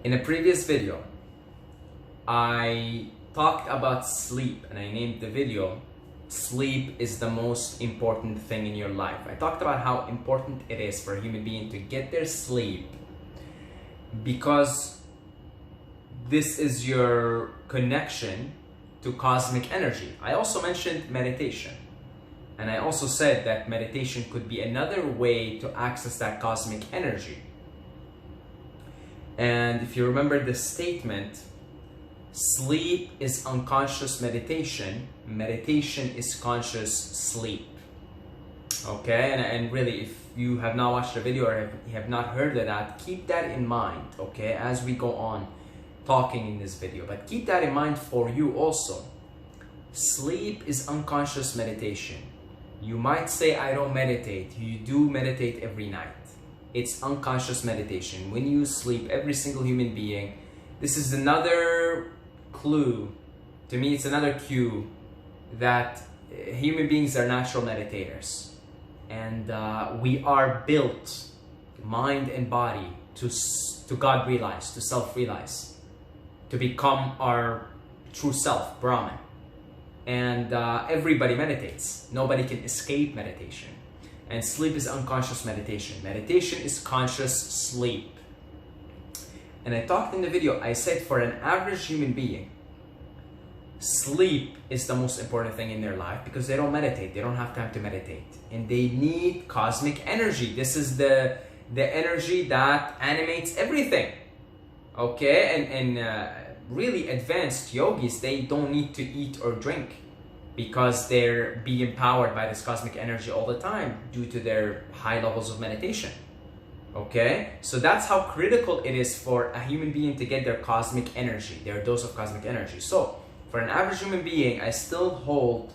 In a previous video, I talked about sleep and I named the video "Sleep is the most important thing in your life." I talked about how important it is for a human being to get their sleep because this is your connection to cosmic energy. I also mentioned meditation. And I also said that meditation could be another way to access that cosmic energy. And if you remember the statement, sleep is unconscious meditation, meditation is conscious sleep. Okay, and really, if you have not watched the video or you have not heard of that, keep that in mind, okay, as we go on talking in this video. But keep that in mind for you also. Sleep is unconscious meditation. You might say, I don't meditate. You do meditate every night. It's unconscious meditation. When you sleep, every single human being, this is another clue. To me, it's another cue that human beings are natural meditators. And we are built, mind and body, to God realize, to self-realize, to become our true self, Brahman. And everybody meditates. Nobody can escape meditation. And sleep is unconscious meditation. Meditation is conscious sleep. And I talked in the video, I said for an average human being, sleep is the most important thing in their life because they don't meditate. They don't have time to meditate. And they need cosmic energy. This is the energy that animates everything. Okay? And really advanced yogis, they don't need to eat or drink because they're being powered by this cosmic energy all the time due to their high levels of meditation. Okay, so that's how critical it is for a human being to get their cosmic energy, their dose of cosmic energy. So for an average human being, I still hold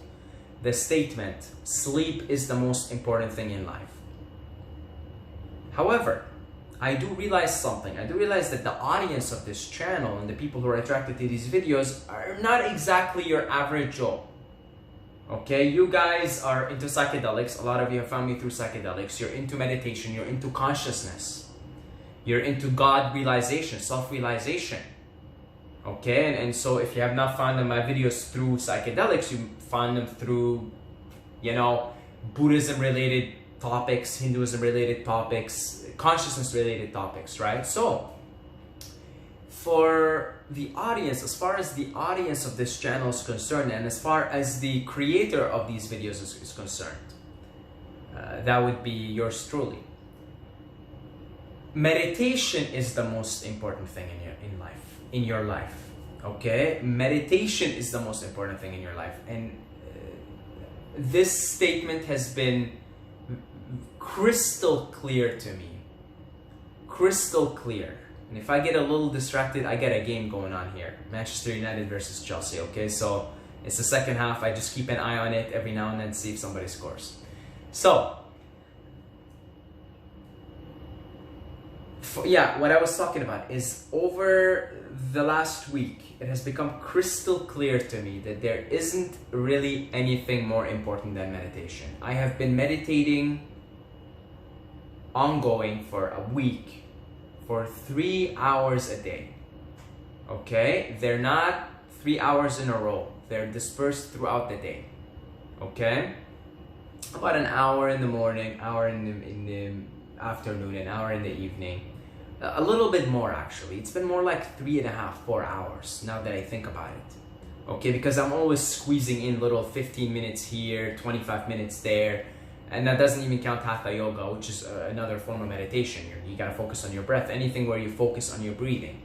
the statement, sleep is the most important thing in life. However, I do realize something. I do realize that the audience of this channel and the people who are attracted to these videos are not exactly your average Joe. Okay, you guys are into psychedelics. A lot of you have found me through psychedelics. You're into meditation. You're into consciousness. You're into God realization, self-realization. Okay, and so if you have not found my videos through psychedelics, you find them through, you know, Buddhism-related topics, Hinduism-related topics, consciousness-related topics, right? So, for the audience, as far as the audience of this channel is concerned, and as far as the creator of these videos is concerned, that would be yours truly. Meditation is the most important thing in your life. Okay, meditation is the most important thing in your life, and this statement has been crystal clear to me. Crystal clear. And if I get a little distracted, I get a game going on here. Manchester United versus Chelsea, okay? So it's the second half. I just keep an eye on it every now and then, see if somebody scores. So, what I was talking about is over the last week, it has become crystal clear to me that there isn't really anything more important than meditation. I have been meditating ongoing for a week for 3 hours a day. Okay, they're not 3 hours in a row, they're dispersed throughout the day. Okay, about an hour in the morning, hour in the afternoon, an hour in the evening, a little bit more actually. It's been more like 3.5, 4 hours now that I think about it. Okay, because I'm always squeezing in little 15 minutes here, 25 minutes there. And that doesn't even count Hatha Yoga, which is another form of meditation. You gotta focus on your breath, anything where you focus on your breathing.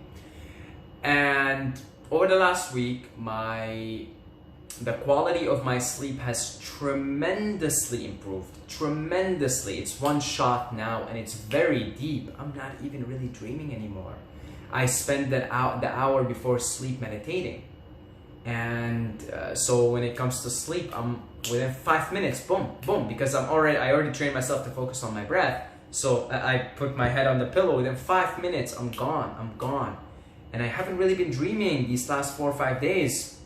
And over the last week, the quality of my sleep has tremendously improved. Tremendously. It's one shot now and it's very deep. I'm not even really dreaming anymore. I spend the hour before sleep meditating. And so when it comes to sleep, I'm within 5 minutes, boom, boom, because I already trained myself to focus on my breath. So I put my head on the pillow. Within 5 minutes, I'm gone. And I haven't really been dreaming these last 4 or 5 days.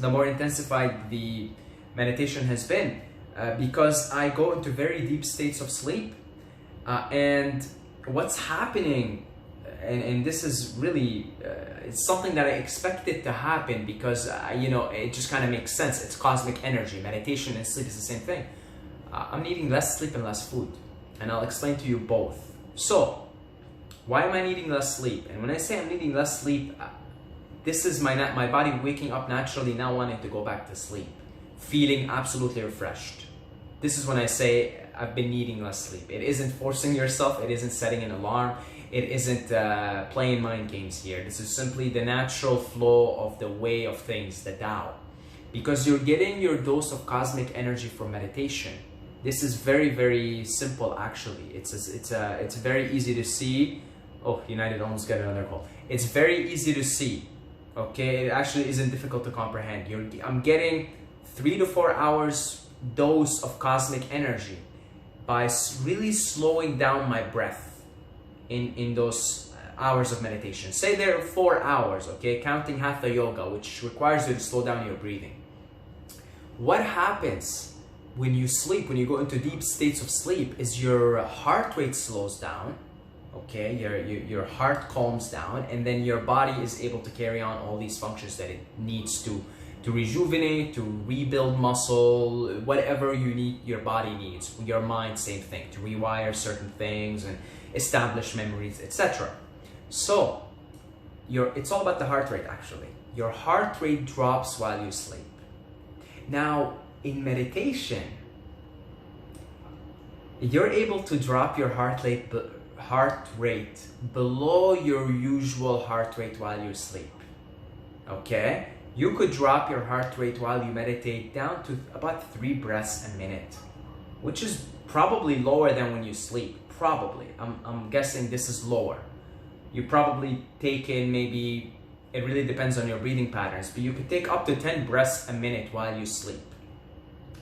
The more intensified the meditation has been, because I go into very deep states of sleep, and what's happening, and this is really it's something that I expected to happen because you know, it just kind of makes sense. It's cosmic energy. Meditation and sleep is the same thing. I'm needing less sleep and less food, and I'll explain to you both. So why am I needing less sleep? And when I say I'm needing less sleep, this is my body waking up naturally, now wanting to go back to sleep, feeling absolutely refreshed. This is when I say I've been needing less sleep. It isn't forcing yourself, it isn't setting an alarm, it isn't playing mind games here. This is simply the natural flow of the way of things, the Tao. Because you're getting your dose of cosmic energy from meditation. This is very, very simple actually. It's very easy to see. Oh, United almost got another call. It's very easy to see. Okay, it actually isn't difficult to comprehend. I'm getting 3 to 4 hours dose of cosmic energy by really slowing down my breath in those hours of meditation. Say there are 4 hours, okay, counting Hatha yoga, which requires you to slow down your breathing. What happens when you sleep, when you go into deep states of sleep, is your heart rate slows down. Okay, your heart calms down, and then your body is able to carry on all these functions that it needs to rejuvenate, to rebuild muscle, whatever you need, your body needs. Your mind, same thing, to rewire certain things and establish memories, etc. So it's all about the heart rate actually. Your heart rate drops while you sleep. Now in meditation, you're able to drop your heart rate below your usual heart rate while you sleep. Okay, you could drop your heart rate while you meditate down to about 3 breaths a minute, which is probably lower than when you sleep. Probably, I'm guessing this is lower. You probably take in, maybe, it really depends on your breathing patterns, but you could take up to 10 breaths a minute while you sleep,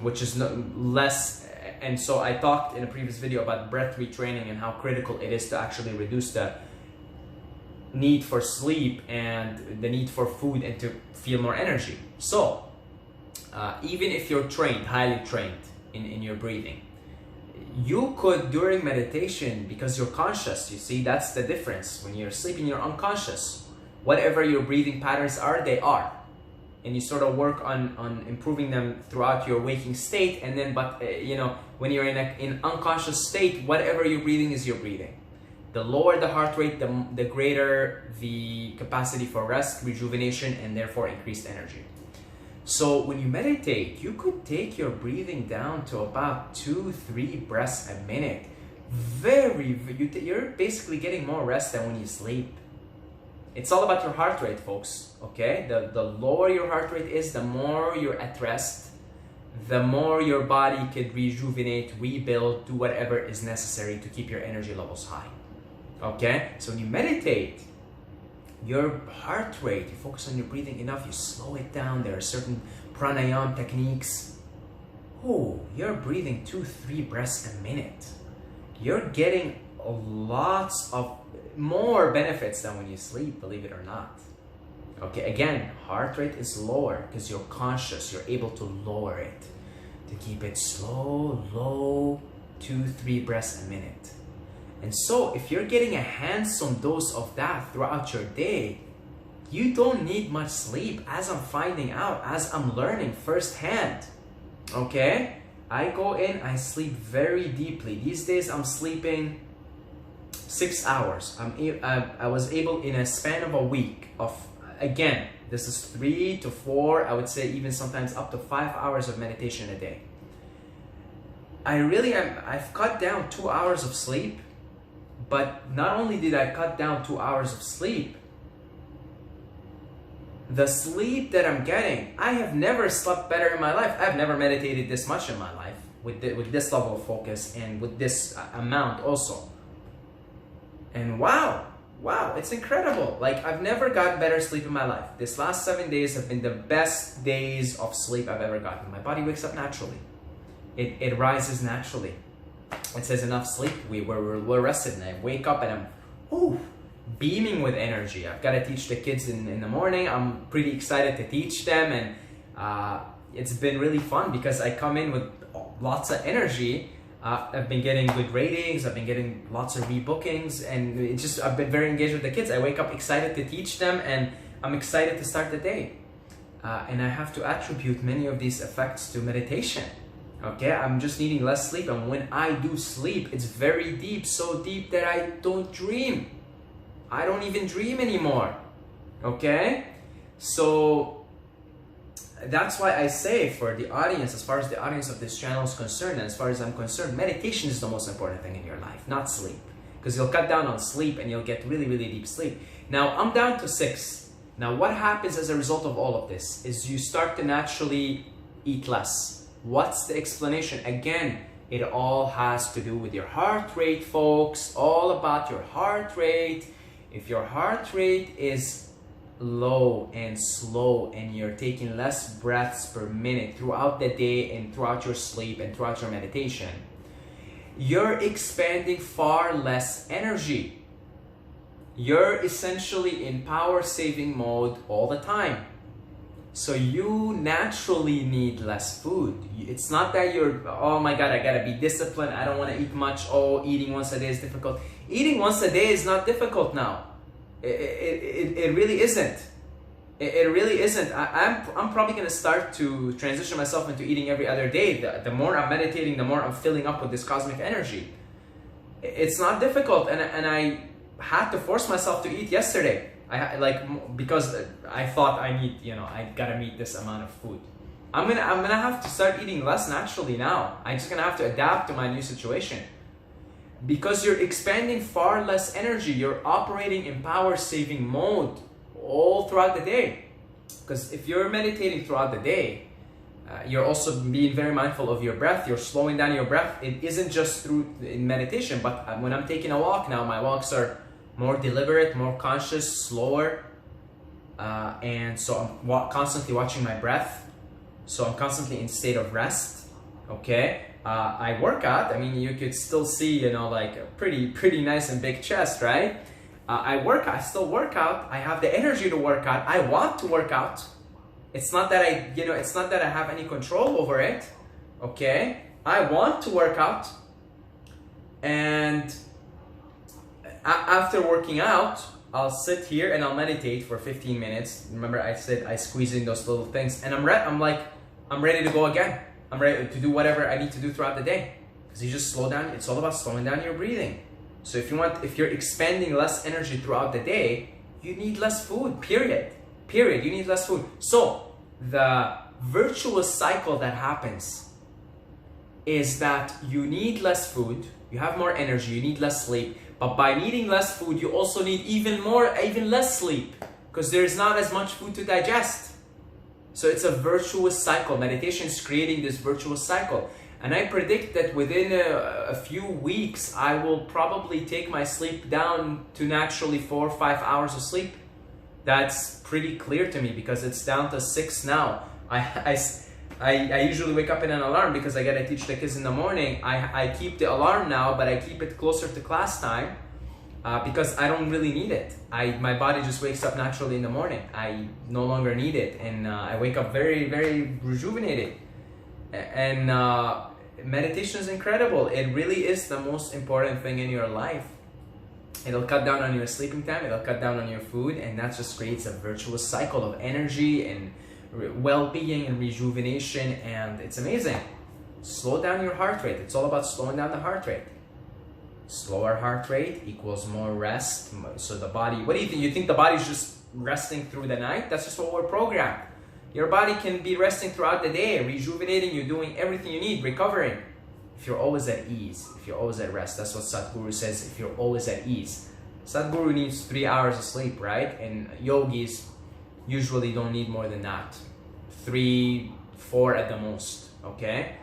which is less. And so I talked in a previous video about breath retraining and how critical it is to actually reduce the need for sleep and the need for food and to feel more energy. So even if you're trained, highly trained in your breathing, you could, during meditation, because you're conscious, you see, that's the difference. When you're sleeping, you're unconscious. Whatever your breathing patterns are, they are. And you sort of work on improving them throughout your waking state, and then, you know, when you're in unconscious state, whatever you're breathing is your breathing. The lower the heart rate, the greater the capacity for rest, rejuvenation, and therefore increased energy. So when you meditate, you could take your breathing down to about 2-3 breaths a minute. You're basically getting more rest than when you sleep. It's all about your heart rate, folks, okay? The lower your heart rate is, the more you're at rest, the more your body could rejuvenate, rebuild, do whatever is necessary to keep your energy levels high, okay? So when you meditate, your heart rate, you focus on your breathing enough, you slow it down. There are certain pranayama techniques. Oh, you're breathing 2-3 breaths a minute. You're getting lots of more benefits than when you sleep, believe it or not. Okay, again, heart rate is lower because you're conscious. You're able to lower it, to keep it slow, low, 2-3 breaths a minute. And so if you're getting a handsome dose of that throughout your day, you don't need much sleep, as I'm finding out, as I'm learning firsthand. Okay? I go in, I sleep very deeply. These days I'm sleeping 6 hours. I was able, in a span of a week, of, again, this is 3 to 4, I would say even sometimes up to 5 hours of meditation a day. I've cut down 2 hours of sleep. But not only did I cut down 2 hours of sleep, the sleep that I'm getting, I have never slept better in my life. I've never meditated this much in my life with this level of focus and with this amount also. And wow, it's incredible. Like, I've never gotten better sleep in my life. This last 7 days have been the best days of sleep I've ever gotten. My body wakes up naturally. It rises naturally. It says enough sleep, we're rested, and I wake up and I'm beaming with energy. I've got to teach the kids in the morning. I'm pretty excited to teach them, and it's been really fun because I come in with lots of energy. I've been getting good ratings, I've been getting lots of rebookings, and I've been very engaged with the kids. I wake up excited to teach them, and I'm excited to start the day. And I have to attribute many of these effects to meditation. Okay, I'm just needing less sleep, and when I do sleep, it's very deep, so deep that I don't dream. I don't even dream anymore. Okay, so that's why I say, for the audience, as far as the audience of this channel is concerned, and as far as I'm concerned, meditation is the most important thing in your life, not sleep. Because you'll cut down on sleep and you'll get really, really deep sleep. Now, I'm down to 6. Now, what happens as a result of all of this is you start to naturally eat less. What's the explanation? Again, it all has to do with your heart rate, folks. All about your heart rate. If your heart rate is low and slow and you're taking less breaths per minute throughout the day and throughout your sleep and throughout your meditation, you're expanding far less energy. You're essentially in power saving mode all the time. So you naturally need less food. It's not that you're, oh my God, I gotta be disciplined, I don't want to eat much, oh, eating once a day is difficult. Eating once a day is not difficult now. It really isn't. It really isn't. I'm probably gonna start to transition myself into eating every other day. The more I'm meditating, the more I'm filling up with this cosmic energy. It's not difficult, and I had to force myself to eat yesterday. Because I thought I gotta meet this amount of food. I'm gonna have to start eating less naturally now. I'm just gonna have to adapt to my new situation. Because you're expanding far less energy, you're operating in power saving mode all throughout the day. Because if you're meditating throughout the day, you're also being very mindful of your breath. You're slowing down your breath. It isn't just in meditation, but when I'm taking a walk now, my walks are more deliberate, more conscious, slower, and so I'm constantly watching my breath. So I'm constantly in state of rest. Okay, I work out. I mean, you could still see, like a pretty nice and big chest, right? I still work out. I have the energy to work out. I want to work out. It's not that it's not that I have any control over it. Okay, I want to work out, and after working out, I'll sit here and I'll meditate for 15 minutes. Remember, I said I squeeze in those little things, and I'm ready to go again. I'm ready to do whatever I need to do throughout the day. Because you just slow down. It's all about slowing down your breathing. So if you're expending less energy throughout the day, you need less food. Period. You need less food. So the virtuous cycle that happens is that you need less food, you have more energy, you need less sleep. But by needing less food, you also need even less sleep, because there's not as much food to digest. So it's a virtuous cycle. Meditation is creating this virtuous cycle. And I predict that within a few weeks, I will probably take my sleep down to naturally 4 or 5 hours of sleep. That's pretty clear to me because it's down to 6 now. I usually wake up in an alarm because I gotta teach the kids in the morning. I keep the alarm now, but I keep it closer to class time because I don't really need it. My body just wakes up naturally in the morning. I no longer need it, and I wake up very, very rejuvenated. And meditation is incredible. It really is the most important thing in your life. It'll cut down on your sleeping time, it'll cut down on your food, and that just creates a virtuous cycle of energy and well-being and rejuvenation, and it's amazing. Slow down your heart rate. It's all about slowing down the heart rate. Slower heart rate equals more rest. So the body, what do you think? You think the body's just resting through the night? That's just what we're programmed. Your body can be resting throughout the day, rejuvenating, you're doing everything you need, recovering. If you're always at ease, if you're always at rest, that's what Sadhguru says, if you're always at ease. Sadhguru needs 3 hours of sleep, right? And yogis usually don't need more than that. 3, 4 at the most, okay?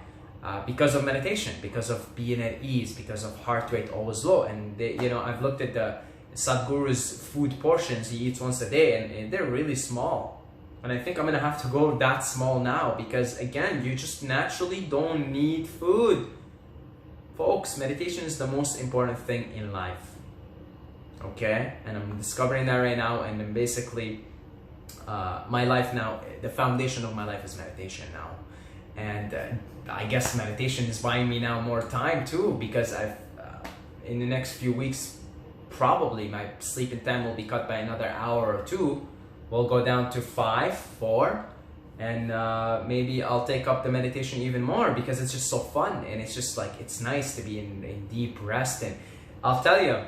Because of meditation, because of being at ease, because of heart rate always low. And I've looked at the Sadhguru's food portions he eats once a day, and they're really small. And I think I'm gonna have to go that small now because, again, you just naturally don't need food. Folks, meditation is the most important thing in life, okay? And I'm discovering that right now, and then basically my life now, the foundation of my life is meditation now. And I guess meditation is buying me now more time too, because I've in the next few weeks, probably my sleeping time will be cut by another hour or two. We'll go down to 5, 4, and maybe I'll take up the meditation even more, because it's just so fun, and it's just like, it's nice to be in deep rest. And I'll tell you,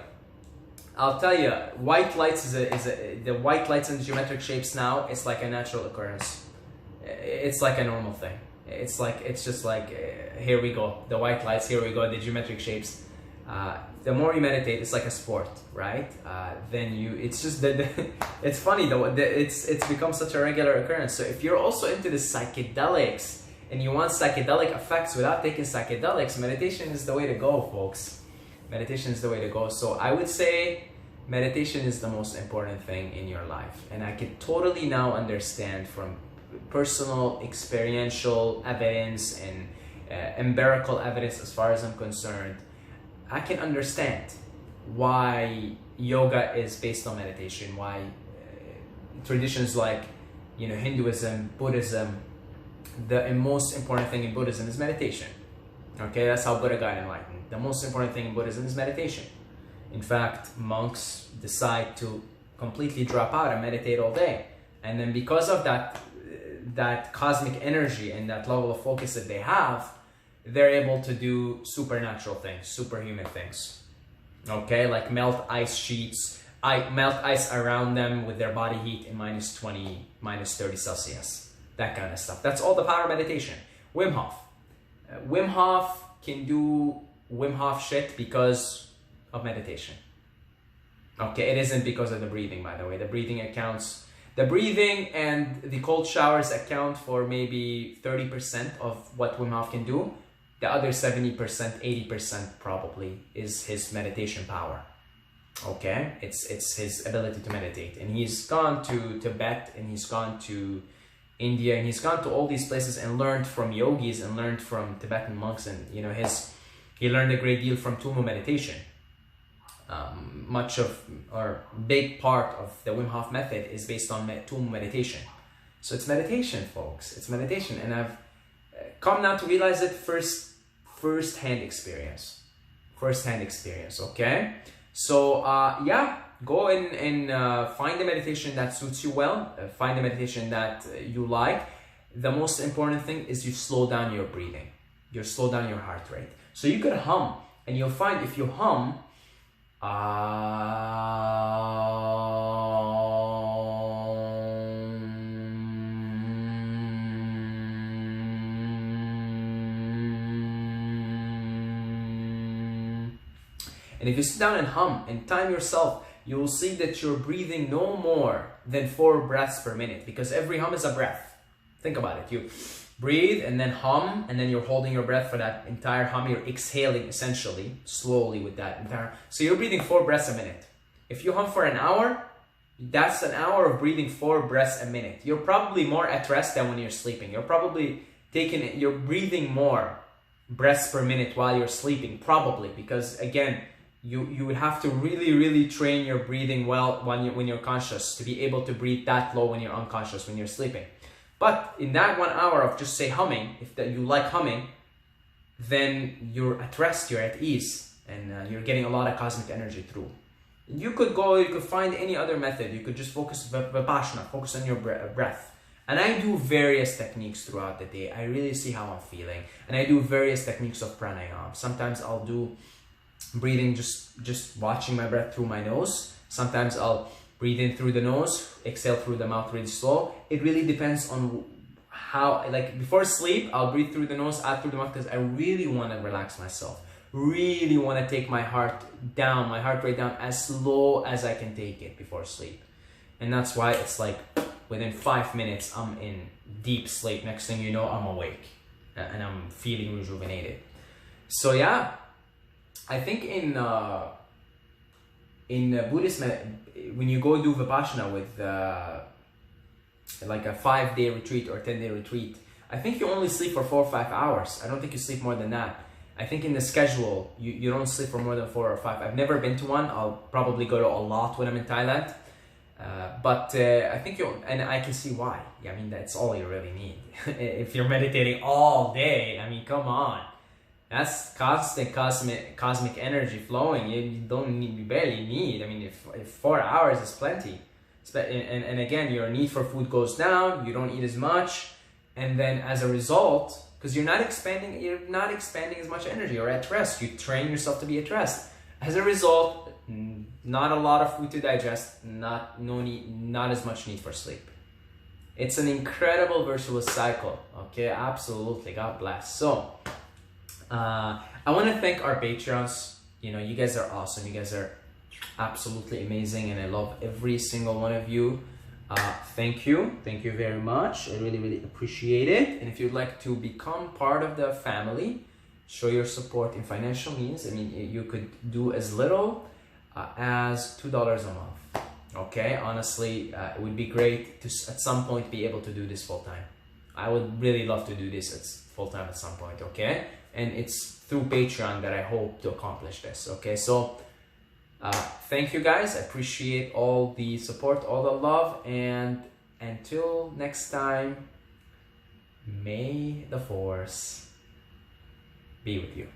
white lights the white lights in geometric shapes now, it's like a natural occurrence. It's like a normal thing. It's just like, here we go, the white lights, here we go, the geometric shapes. The more you meditate, it's like a sport, right? It's just it's funny though, it's become such a regular occurrence. So if you're also into the psychedelics and you want psychedelic effects without taking psychedelics, meditation is the way to go, folks. Meditation is the way to go. So I would say meditation is the most important thing in your life. And I can totally now understand from personal experiential evidence and empirical evidence, as far as I'm concerned, I can understand why yoga is based on meditation, why traditions like, you know, Hinduism, Buddhism, the most important thing in Buddhism is meditation. Okay, that's how Buddha got enlightened. The most important thing in Buddhism is meditation. In fact, monks decide to completely drop out and meditate all day. And then because of that cosmic energy and that level of focus that they have, they're able to do supernatural things, superhuman things. Okay, like melt ice sheets, melt ice around them with their body heat in -20, -30 Celsius. That kind of stuff. That's all the power of meditation. Wim Hof. Wim Hof can do Wim Hof shit because of meditation. Okay, it isn't because of the breathing, by the way. The breathing and the cold showers account for maybe 30% of what Wim Hof can do. The other 70%, 80% probably is his meditation power. Okay, it's his ability to meditate. And he's gone to Tibet, and he's gone to India, and he's gone to all these places and learned from yogis and learned from Tibetan monks. And you know, he learned a great deal from Tummo meditation. Big part of the Wim Hof method is based on Tummo meditation. So it's meditation, folks. It's meditation, and I've come now to realize it first-hand experience. First-hand experience, okay? So yeah, go and find the meditation that suits you well. Find the meditation that you like. The most important thing is you slow down your breathing. You slow down your heart rate. So you could hum, and you'll find if you hum, and if you sit down and hum and time yourself, you will see that you're breathing no more than 4 breaths per minute, because every hum is a breath. Think about it. You breathe and then hum, and then you're holding your breath for that entire hum. You're exhaling essentially, slowly with that entire. So you're breathing 4 breaths a minute. If you hum for an hour, that's an hour of breathing 4 breaths a minute. You're probably more at rest than when you're sleeping. You're breathing more breaths per minute while you're sleeping, probably, because again, you would have to really train your breathing well when you're conscious to be able to breathe that low when you're unconscious, when you're sleeping. But in that 1 hour of just say humming, if you like humming, then you're at rest, you're at ease, and you're getting a lot of cosmic energy through. You could find any other method. You could just focus Vipassana, focus on your breath. And I do various techniques throughout the day. I really see how I'm feeling. And I do various techniques of pranayama. Sometimes I'll do breathing, just watching my breath through my nose. Sometimes I'll breathe in through the nose, exhale through the mouth really slow. It really depends on how, like before sleep, I'll breathe through the nose, out through the mouth, because I really want to relax myself. Really want to take my heart rate down as slow as I can take it before sleep. And that's why it's like within 5 minutes, I'm in deep sleep. Next thing you know, I'm awake and I'm feeling rejuvenated. So yeah, I think in Buddhism, when you go do Vipassana with like a 5-day retreat or 10-day retreat, I think you only sleep for 4 or 5 hours. I don't think you sleep more than that. I think in the schedule, you don't sleep for more than 4 or 5. I've never been to one. I'll probably go to a lot when I'm in Thailand. But I think and I can see why. I mean, that's all you really need. If you're meditating all day, I mean, come on. That's constant cosmic energy flowing. You barely need. I mean, if 4 hours is plenty. And again, your need for food goes down. You don't eat as much, and then as a result, because you're not expanding as much energy. You're at rest. You train yourself to be at rest. As a result, not a lot of food to digest. Not as much need for sleep. It's an incredible virtuous cycle. Okay, absolutely. God bless. So. I want to thank our Patreons. You know, you guys are awesome. You guys are absolutely amazing, and I love every single one of you. Thank you very much. I really, really appreciate it. And if you'd like to become part of the family, show your support in financial means. I mean, you could do as little as $2 a month. Okay, honestly, it would be great to at some point be able to do this full time. I would really love to do this full time at some point. Okay. And it's through Patreon that I hope to accomplish this. Okay, so thank you guys. I appreciate all the support, all the love, and until next time, may the force be with you.